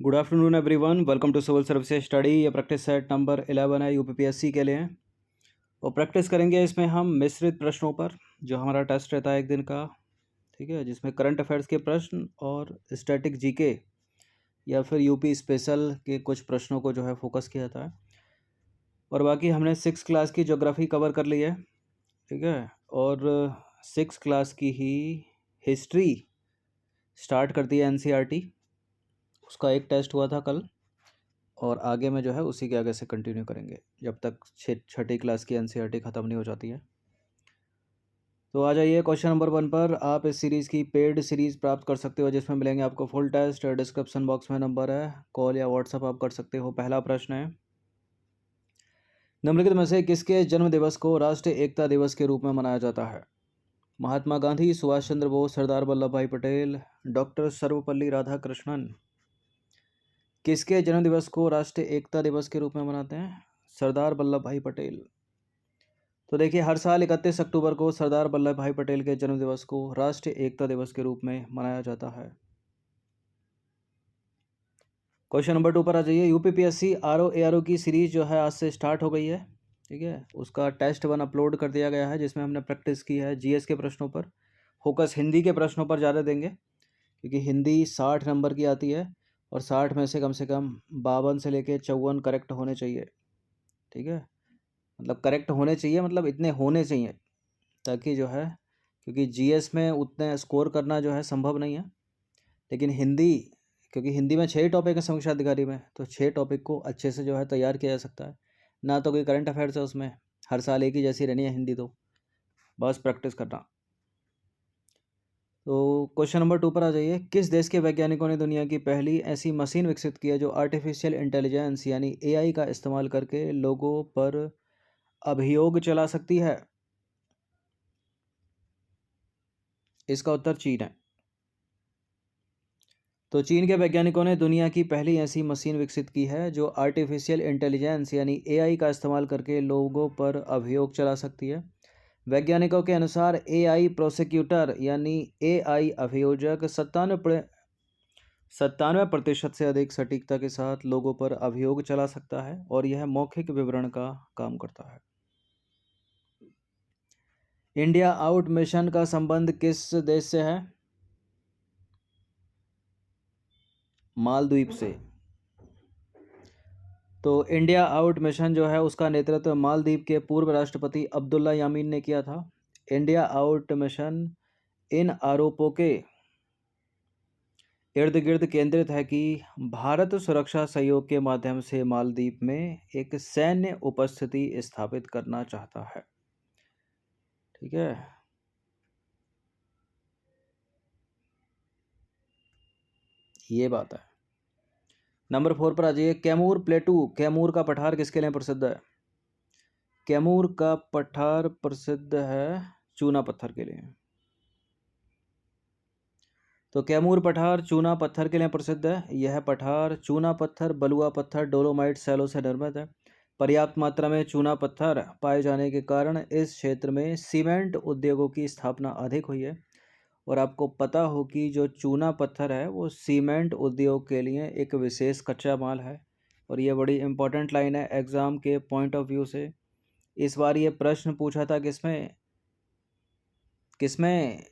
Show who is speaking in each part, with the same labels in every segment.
Speaker 1: Good afternoon everyone, welcome to civil services study. ये practice set number 11 है UPPSC के लिए। और प्रैक्टिस करेंगे इसमें हम मिश्रित प्रश्नों पर, जो हमारा टेस्ट रहता है एक दिन का, ठीक है, जिसमें करंट अफेयर्स के प्रश्न और स्टैटिक जीके या फिर यूपी स्पेशल के कुछ प्रश्नों को जो है फोकस किया जाता है। और बाकी हमने 6 क्लास की ज्योग्राफी कवर कर ली है, ठीक है, और 6 क्लास की ही हिस्ट्री स्टार्ट कर दी है एनसीईआरटी। उसका एक टेस्ट हुआ था कल, और आगे में जो है उसी के आगे से कंटिन्यू करेंगे जब तक छठी क्लास की एनसीईआरटी ख़त्म नहीं हो जाती है। तो आ जाइए क्वेश्चन नंबर 1 पर। आप इस सीरीज़ की पेड सीरीज़ प्राप्त कर सकते हो, जिसमें मिलेंगे आपको फुल टेस्ट। डिस्क्रिप्शन बॉक्स में नंबर है, कॉल या व्हाट्सअप आप कर सकते हो। पहला प्रश्न है, निम्नलिखित में से किसके जन्म दिवस को राष्ट्रीय एकता दिवस के रूप में मनाया जाता है? महात्मा गांधी, सुभाष चंद्र बोस, सरदार वल्लभ भाई पटेल, डॉक्टर सर्वपल्ली राधाकृष्णन। किसके जन्म दिवस को राष्ट्रीय एकता दिवस के रूप में मनाते हैं? सरदार वल्लभ भाई पटेल। तो देखिए, हर साल 31 अक्टूबर को सरदार वल्लभ भाई पटेल के जन्म दिवस को राष्ट्रीय एकता दिवस के रूप में मनाया जाता है। क्वेश्चन नंबर 2 पर आ जाइए। यूपीपीएससी आरओ एआरओ की सीरीज जो है आज से स्टार्ट हो गई है, ठीक है। उसका टेस्ट 1 अपलोड कर दिया गया है, जिसमें हमने प्रैक्टिस की है जीएस के प्रश्नों पर। फोकस हिंदी के प्रश्नों पर ज़्यादा देंगे, क्योंकि हिंदी 60 नंबर की आती है, और 60 में से कम 52 से लेके 54 करेक्ट होने चाहिए, ठीक है। मतलब करेक्ट होने चाहिए, मतलब इतने होने चाहिए, ताकि जो है, क्योंकि जीएस में उतने स्कोर करना जो है संभव नहीं है, लेकिन हिंदी, क्योंकि हिंदी में 6 टॉपिक है समीक्षा अधिकारी में, तो 6 टॉपिक को अच्छे से जो है तैयार किया जा सकता है। ना तो कोई करंट अफेयर्स है उसमें, हर साल एक ही जैसी रहनी है हिंदी, तो बस प्रैक्टिस करना। तो क्वेश्चन नंबर 2 पर आ जाइए। किस देश के वैज्ञानिकों ने दुनिया की पहली ऐसी मशीन विकसित की है जो आर्टिफिशियल इंटेलिजेंस यानी एआई का इस्तेमाल करके लोगों पर अभियोग चला सकती है? इसका उत्तर चीन है। तो चीन के वैज्ञानिकों ने दुनिया की पहली ऐसी मशीन विकसित की है जो आर्टिफिशियल इंटेलिजेंस यानी एआई का इस्तेमाल करके लोगों पर अभियोग चला सकती है। वैज्ञानिकों के अनुसार एआई प्रोसिक्यूटर यानी एआई अभियोजक 97% से अधिक सटीकता के साथ लोगों पर अभियोग चला सकता है, और यह मौखिक विवरण का काम करता है। इंडिया आउट मिशन का संबंध किस देश से है? मालदीव से। तो इंडिया आउट मिशन जो है उसका नेतृत्व मालदीव के पूर्व राष्ट्रपति अब्दुल्ला यामीन ने किया था। इंडिया आउट मिशन इन आरोपों के इर्द गिर्द केंद्रित है कि भारत सुरक्षा सहयोग के माध्यम से मालदीव में एक सैन्य उपस्थिति स्थापित करना चाहता है, ठीक है। ये बात है। नंबर 4 पर आ जाइए। कैमूर प्लेटू, कैमूर का पठार किसके लिए प्रसिद्ध है? कैमूर का पठार प्रसिद्ध है चूना पत्थर के लिए। तो कैमूर पठार चूना पत्थर के लिए प्रसिद्ध है। यह पठार चूना पत्थर, बलुआ पत्थर, डोलोमाइट सैलों से निर्मित है। पर्याप्त मात्रा में चूना पत्थर पाए जाने के कारण इस क्षेत्र में सीमेंट उद्योगों की स्थापना अधिक हुई है। और आपको पता हो कि जो चूना पत्थर है वो सीमेंट उद्योग के लिए एक विशेष कच्चा माल है। और ये बड़ी इंपॉर्टेंट लाइन है एग्ज़ाम के पॉइंट ऑफ व्यू से। इस बार ये प्रश्न पूछा था किसमें किसमें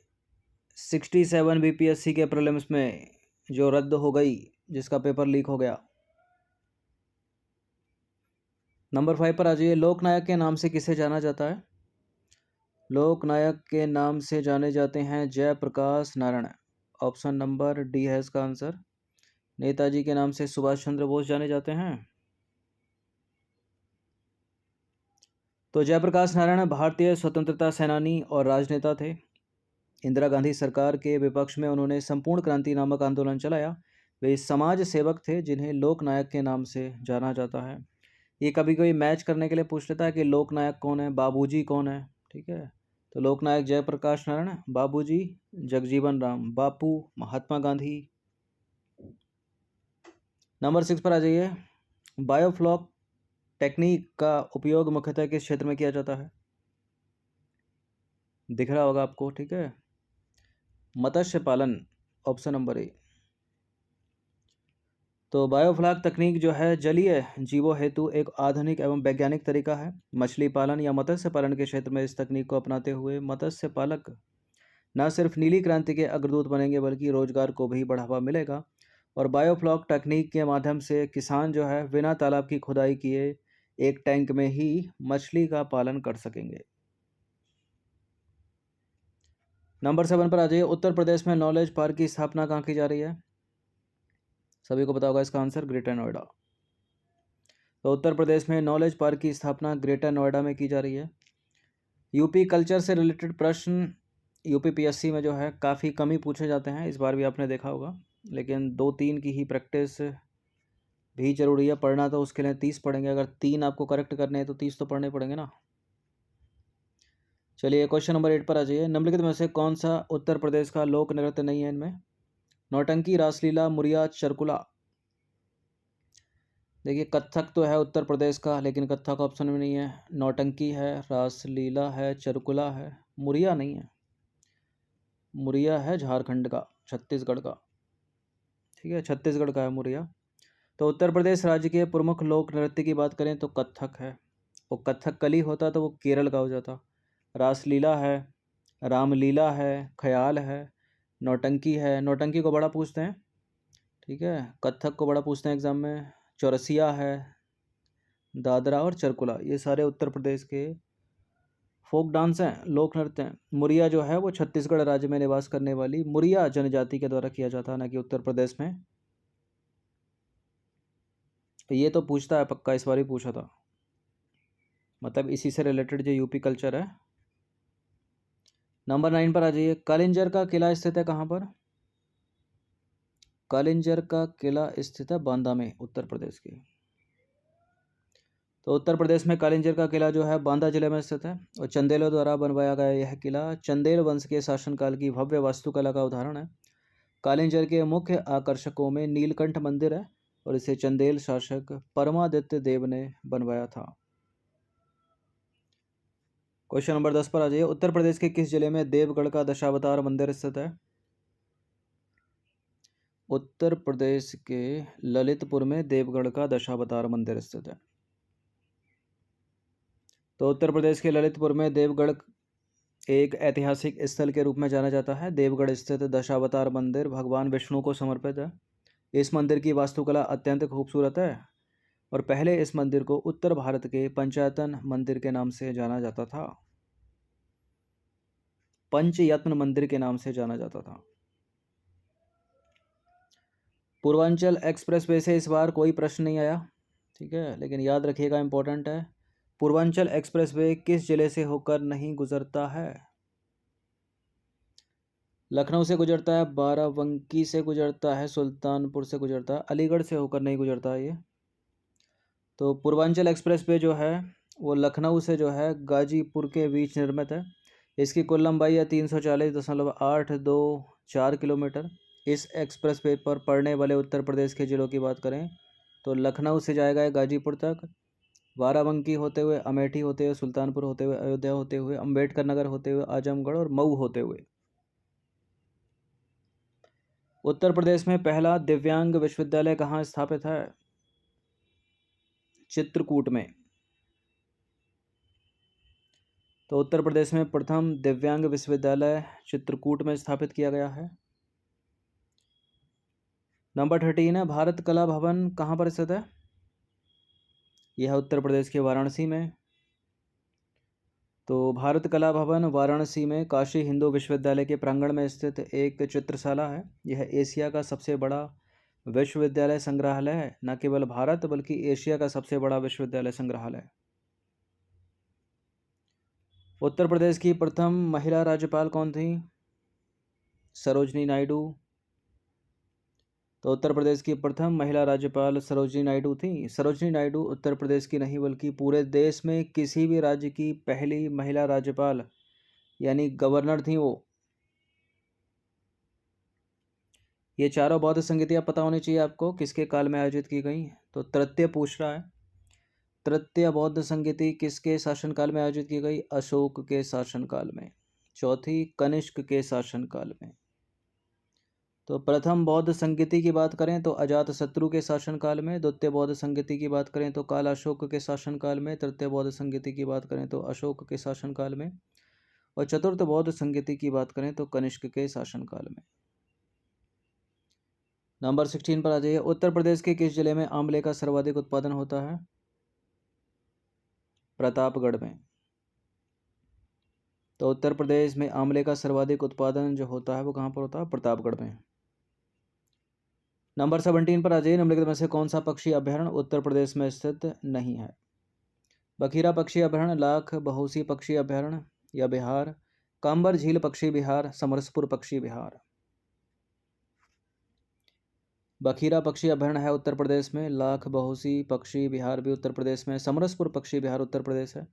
Speaker 1: 67 बीपीएससी के प्रीलिम्स में, जो रद्द हो गई, जिसका पेपर लीक हो गया। नंबर 5 पर आ जाइए। लोकनायक के नाम से किसे जाना जाता है? लोकनायक के नाम से जाने जाते हैं Jayaprakash Narayan. Option number D है इसका आंसर। नेताजी के नाम से सुभाष चंद्र बोस जाने जाते हैं। तो जयप्रकाश नारायण भारतीय स्वतंत्रता सेनानी और राजनेता थे। इंदिरा गांधी सरकार के विपक्ष में उन्होंने संपूर्ण क्रांति नामक आंदोलन चलाया। वे समाज सेवक थे जिन्हें लोकनायक के नाम से जाना जाता है। ये कभी कोई मैच करने के लिए पूछ लेता है कि लोकनायक कौन है, बाबूजी कौन है, ठीक है। तो लोकनायक जयप्रकाश नारायण, बाबूजी जगजीवन राम, बापू महात्मा गांधी। नंबर 6 पर आ जाइए। बायोफ्लॉक टेक्निक का उपयोग मुख्यतः किस क्षेत्र में किया जाता है? दिख रहा होगा आपको, ठीक है। मत्स्य पालन, ऑप्शन नंबर ए। तो बायोफ्लॉक तकनीक जो है जलीय जीवों हेतु एक आधुनिक एवं वैज्ञानिक तरीका है। मछली पालन या मत्स्य पालन के क्षेत्र में इस तकनीक को अपनाते हुए मत्स्य पालक न सिर्फ नीली क्रांति के अग्रदूत बनेंगे बल्कि रोजगार को भी बढ़ावा मिलेगा। और बायोफ्लॉक तकनीक के माध्यम से किसान जो है बिना तालाब की खुदाई किए एक टैंक में ही मछली का पालन कर सकेंगे। नंबर 7 पर आ जाइए। उत्तर प्रदेश में नॉलेज पार्क की स्थापना कहाँ की जा रही है? सभी को पता होगा इसका आंसर, ग्रेटर नोएडा। तो उत्तर प्रदेश में नॉलेज पार्क की स्थापना ग्रेटर नोएडा में की जा रही है। यूपी कल्चर से रिलेटेड प्रश्न यूपीपीएससी में जो है काफ़ी कम ही पूछे जाते हैं, इस बार भी आपने देखा होगा, लेकिन 2-3 की ही प्रैक्टिस भी जरूरी है। पढ़ना तो उसके लिए 30 पढ़ेंगे, अगर 3 आपको करेक्ट करने हैं तो 30 तो पढ़ने पड़ेंगे ना। चलिए क्वेश्चन नंबर 8 पर आ जाइए। निम्नलिखित में से कौन सा उत्तर प्रदेश का लोक नृत्य नहीं है इनमें? नौटंकी, रासलीला, मुरिया, चरकुला। देखिए कत्थक तो है उत्तर प्रदेश का, लेकिन कत्थक ऑप्शन में नहीं है। नौटंकी है, रासलीला है, चरकुला है, मुरिया नहीं है। मुरिया है झारखंड का, छत्तीसगढ़ का, ठीक है, छत्तीसगढ़ का है मुरिया। तो उत्तर प्रदेश राज्य के प्रमुख लोक नृत्य की बात करें तो कत्थक है। वो कथकली होता तो वो केरल का हो जाता। रासलीला है, रामलीला है, ख्याल है, नौटंकी है। नौटंकी को बड़ा पूछते हैं, ठीक है। कत्थक को बड़ा पूछते हैं एग्जाम में। चौरसिया है, दादरा और चरकुला, ये सारे उत्तर प्रदेश के फोक डांस हैं, लोक नृत्य हैं। मुरिया जो है वो छत्तीसगढ़ राज्य में निवास करने वाली मुरिया जनजाति के द्वारा किया जाता है, ना कि उत्तर प्रदेश में। तो ये तो पूछता है पक्का, इस बार ही पूछा था, मतलब इसी से रिलेटेड जो यूपी कल्चर है। नंबर 9 पर आ जाइए। कालिंजर का किला स्थित है कहाँ पर? कालिंजर का किला स्थित है बांदा में, उत्तर प्रदेश के। तो उत्तर प्रदेश में कालिंजर का किला जो है बांदा जिले में स्थित है और चंदेलों द्वारा बनवाया गया यह किला चंदेल वंश के शासनकाल की भव्य वास्तुकला का उदाहरण है। कालिंजर के मुख्य आकर्षकों में नीलकंठ मंदिर है और इसे चंदेल शासक परमादित्य देव ने बनवाया था। क्वेश्चन नंबर 10 पर आ जाइए। उत्तर प्रदेश के किस जिले में देवगढ़ का दशावतार मंदिर स्थित है? उत्तर प्रदेश के ललितपुर में देवगढ़ का दशावतार मंदिर स्थित है। तो उत्तर प्रदेश के ललितपुर में देवगढ़ एक ऐतिहासिक स्थल के रूप में जाना जाता है। देवगढ़ स्थित दशावतार मंदिर भगवान विष्णु को समर्पित है। इस मंदिर की वास्तुकला अत्यंत खूबसूरत है और पहले इस मंदिर को उत्तर भारत के पंचयतन मंदिर के नाम से जाना जाता था। पंचयत्न मंदिर के नाम से जाना जाता था। पूर्वांचल एक्सप्रेसवे से इस बार कोई प्रश्न नहीं आया, ठीक है, लेकिन याद रखिएगा, इंपॉर्टेंट है। पूर्वांचल एक्सप्रेसवे किस जिले से होकर नहीं गुजरता है? लखनऊ से गुजरता है, बाराबंकी से गुजरता है, सुल्तानपुर से गुजरता है, अलीगढ़ से होकर नहीं गुजरता है ये। तो पूर्वांचल एक्सप्रेसवे जो है वो लखनऊ से जो है गाजीपुर के बीच निर्मित है। इसकी कुल लंबाई है 340.824 किलोमीटर। इस एक्सप्रेसवे पर पड़ने वाले उत्तर प्रदेश के जिलों की बात करें तो लखनऊ से जाएगा ये गाजीपुर तक, बाराबंकी होते हुए, अमेठी होते हुए, सुल्तानपुर होते हुए, अयोध्या होते हुए, अम्बेडकर नगर होते हुए, आजमगढ़ और मऊ होते हुए। उत्तर प्रदेश में पहला दिव्यांग विश्वविद्यालय कहाँ स्थापित है? चित्रकूट में। तो उत्तर प्रदेश में प्रथम दिव्यांग विश्वविद्यालय चित्रकूट में स्थापित किया गया है। नंबर 13 है। भारत कला भवन कहाँ पर स्थित है? यह है उत्तर प्रदेश के वाराणसी में। तो भारत कला भवन वाराणसी में काशी हिंदू विश्वविद्यालय के प्रांगण में स्थित एक चित्रशाला है। यह एशिया का सबसे बड़ा विश्वविद्यालय संग्रहालय है, न केवल भारत बल्कि एशिया का सबसे बड़ा विश्वविद्यालय संग्रहालय। उत्तर प्रदेश की प्रथम महिला राज्यपाल कौन थी? सरोजनी नायडू। तो उत्तर प्रदेश की प्रथम महिला राज्यपाल सरोजनी नायडू थी। सरोजनी नायडू उत्तर प्रदेश की नहीं बल्कि पूरे देश में किसी भी राज्य की पहली महिला राज्यपाल यानी गवर्नर थी वो। ये चारों बौद्ध संगीतियाँ पता होनी चाहिए आपको, किसके काल में आयोजित की गई। तो तृतीय पूछ रहा है, तृतीय बौद्ध संगीति किसके शासनकाल में आयोजित की गई? अशोक के शासनकाल में। चौथी कनिष्क के शासनकाल में। तो प्रथम बौद्ध संगीति की बात करें तो अजातशत्रु के शासनकाल में, द्वितीय बौद्ध संगीति की बात करें तो काल अशोक के शासनकाल में, तृतीय बौद्ध संगीति की बात करें तो अशोक के शासनकाल में, और चतुर्थ बौद्ध संगीति की बात करें तो कनिष्क के शासनकाल में। नंबर 16 पर आ जाइए। उत्तर प्रदेश के किस जिले में आंवले का सर्वाधिक उत्पादन होता है? प्रतापगढ़ में। तो उत्तर प्रदेश में आंवले का सर्वाधिक उत्पादन जो होता है वो कहाँ पर होता है? प्रतापगढ़ में। नंबर 17 पर आ जाइए। निम्नलिखित में से कौन सा पक्षी अभयारण्य उत्तर प्रदेश में स्थित नहीं है? बखीरा पक्षी अभयारण्य, लाख बहोसी पक्षी अभयारण्य या बिहार, कांबर झील पक्षी विहार, समरसपुर पक्षी विहार। बखीरा पक्षी अभयारण्य है उत्तर प्रदेश में, लाख बहोसी पक्षी विहार भी उत्तर प्रदेश में, समरसपुर पक्षी विहार उत्तर प्रदेश है,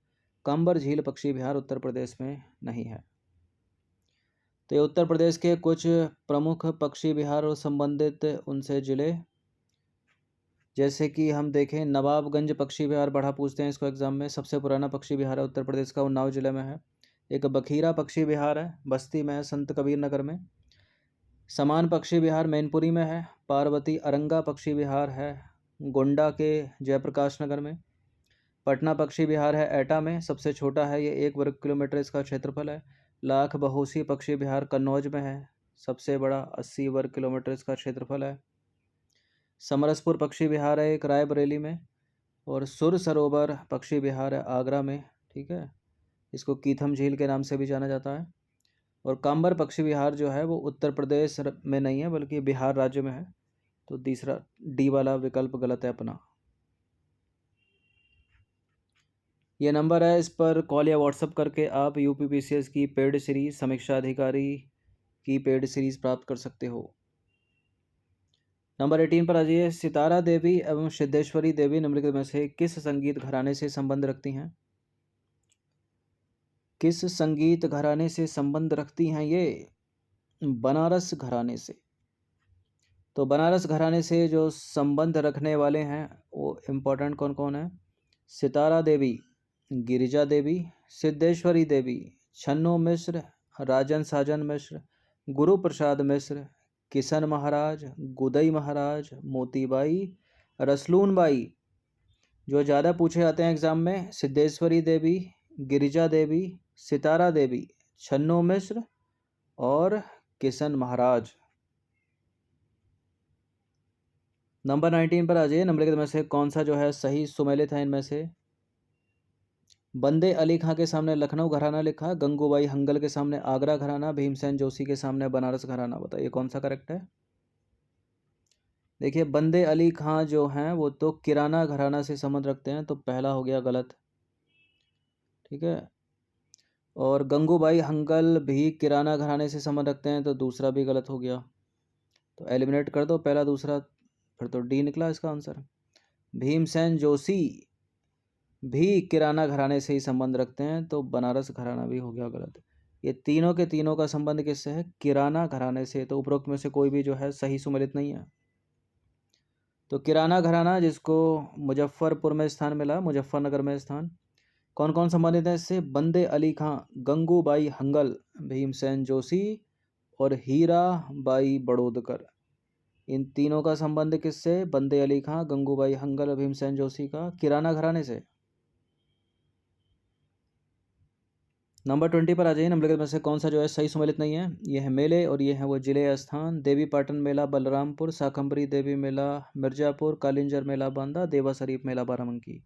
Speaker 1: कांबर झील पक्षी विहार उत्तर प्रदेश में नहीं है। तो ये उत्तर प्रदेश के कुछ प्रमुख पक्षी विहार और संबंधित उनसे जिले, जैसे कि हम देखें नवाबगंज पक्षी विहार, बड़ा पूछते हैं इसको एग्जाम में, सबसे पुराना पक्षी विहार है उत्तर प्रदेश का, उन्नाव जिले में है। एक बखीरा पक्षी विहार है, बस्ती में है, संत कबीर नगर में। समान पक्षी विहार मैनपुरी में है। पार्वती अरंगा पक्षी विहार है गोंडा के जयप्रकाश नगर में। पटना पक्षी विहार है एटा में, सबसे छोटा है ये, 1 वर्ग किलोमीटर इसका क्षेत्रफल है। लाख बहोसी पक्षी विहार कन्नौज में है, सबसे बड़ा, 80 वर्ग किलोमीटर इसका क्षेत्रफल है। समरसपुर पक्षी विहार है एक रायबरेली में, और सुर सरोवर पक्षी विहार है आगरा में, ठीक है, इसको कीथम झील के नाम से भी जाना जाता है। और कांबर पक्षी विहार जो है वो उत्तर प्रदेश में नहीं है बल्कि बिहार राज्य में है। तो तीसरा डी वाला विकल्प गलत है अपना। ये नंबर है, इस पर कॉल या व्हाट्सअप करके आप यूपीपीसीएस की पेड सीरीज समीक्षा अधिकारी की पेड सीरीज प्राप्त कर सकते हो। नंबर 18 पर आ जाइए। सितारा देवी एवं सिद्धेश्वरी देवी निम्नलिखित में से किस संगीत घराने से संबंध रखती हैं? किस संगीत घराने से संबंध रखती हैं ये? बनारस घराने से। तो बनारस घराने से जो संबंध रखने वाले हैं वो इम्पोर्टेंट कौन कौन है? सितारा देवी, गिरिजा देवी, सिद्धेश्वरी देवी, छन्नू मिश्र, राजन साजन मिश्र, गुरु प्रसाद मिश्र, किशन महाराज, गुदई महाराज, मोतीबाई, रसलून बाई। जो ज़्यादा पूछे जाते हैं एग्जाम में, सिद्धेश्वरी देवी, गिरिजा देवी, सितारा देवी, छन्नू मिश्र और किशन महाराज। नंबर 19 पर आ जाइए। निम्नलिखित में से कौन सा जो है सही सुमेलित है इनमें से? बंदे अली खां के सामने लखनऊ घराना लिखा, गंगूबाई हंगल के सामने आगरा घराना, भीमसेन जोशी के सामने बनारस घराना। बताइए कौन सा करेक्ट है? देखिए बंदे अली खां जो हैं वो तो किराना घराना से संबंध रखते हैं, तो पहला हो गया गलत, ठीक है। और गंगूबाई हंगल भी किराना घराने से संबंध रखते हैं, तो दूसरा भी गलत हो गया। तो एलिमिनेट कर दो पहला दूसरा, फिर तो डी निकला इसका आंसर। भीमसेन जोशी भी किराना घराने से ही संबंध रखते हैं, तो बनारस घराना भी हो गया गलत। ये तीनों के तीनों का संबंध किससे है? किराना घराने से। तो उपरोक्त में से कोई भी जो है सही सुमेलित नहीं है। तो किराना घराना जिसको मुजफ्फरपुर में स्थान मिला, मुजफ्फरनगर में स्थान, कौन कौन संबंधित है इससे? बंदे अली खां, गंगूबाई हंगल, भीमसेन जोशी और हीरा बाई बड़ौदकर। इन तीनों का संबंध किससे? बंदे अली खां, गंगूबाई हंगल और भीमसेन जोशी का किराना घराने से। नंबर 20 पर आ जाइए। निम्नलिखित में से कौन सा जो है सही सुमेलित नहीं है? ये है मेले और ये है वो जिले या स्थान। देवी पाटन मेला बलरामपुर, शाकंभरी देवी मेला मिर्जापुर, कालिंजर मेला बांदा, देवा शरीफ मेला बाराबंकी।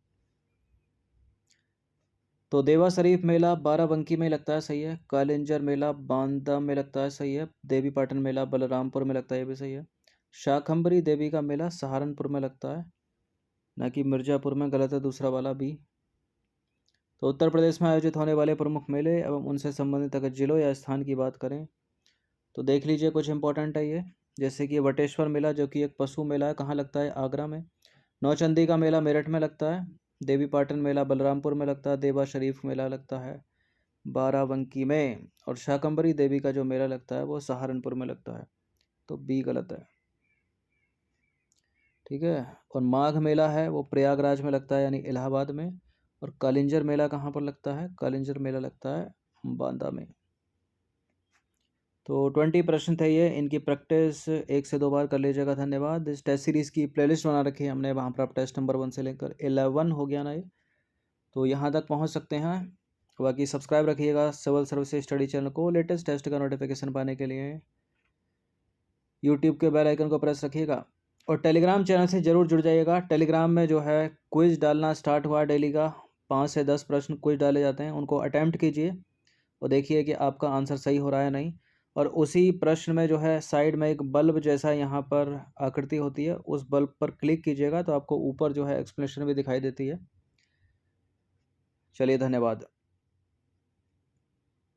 Speaker 1: तो देवा शरीफ मेला बाराबंकी में लगता है, सही है। कालिंजर मेला बांदा में लगता है, सही है। देवी पाटन मेला बलरामपुर में लगता है, ये भी सही है। शाकंभरी देवी का मेला सहारनपुर में लगता है, ना कि मिर्जापुर में, गलत है दूसरा वाला भी। तो उत्तर प्रदेश में आयोजित होने वाले प्रमुख मेले एवं उनसे संबंधित अगर जिलों या स्थान की बात करें तो देख लीजिए कुछ इंपॉर्टेंट है ये, जैसे कि वटेश्वर मेला जो कि एक पशु मेला है, कहाँ लगता है? आगरा में। नौचंदी का मेला मेरठ में लगता है। देवी पाटन मेला बलरामपुर में लगता है। देवा शरीफ मेला लगता है बाराबंकी में। और शाकंभरी देवी का जो मेला लगता है वो सहारनपुर में लगता है, तो बी गलत है, ठीक है। और माघ मेला है वो प्रयागराज में लगता है, यानी इलाहाबाद में। और कालिंजर मेला कहाँ पर लगता है? कालिंजर मेला लगता है बांदा में। तो 20 प्रश्न थे ये, इनकी प्रैक्टिस 1 से 2 बार कर लीजिएगा। धन्यवाद। इस टेस्ट सीरीज़ की प्लेलिस्ट बना रखी है हमने, वहाँ पर आप टेस्ट नंबर 1 से लेकर 11 हो गया ना ये, तो यहाँ तक पहुँच सकते हैं। बाकी सब्सक्राइब रखिएगा सिविल सर्विसेज स्टडी चैनल को लेटेस्ट टेस्ट का नोटिफिकेशन पाने के लिए। यूट्यूब के बेल आइकन को प्रेस रखिएगा और टेलीग्राम चैनल से ज़रूर जुड़ जाइएगा। टेलीग्राम में जो है क्विज़ डालना स्टार्ट हुआ डेली का, 5 से 10 प्रश्न क्विज़ डाले जाते हैं, उनको अटैम्प्ट कीजिए और देखिए कि आपका आंसर सही हो रहा है नहीं। और उसी प्रश्न में जो है साइड में एक बल्ब जैसा यहाँ पर आकृति होती है, उस बल्ब पर क्लिक कीजिएगा तो आपको ऊपर जो है एक्सप्लेनेशन भी दिखाई देती है। चलिए धन्यवाद।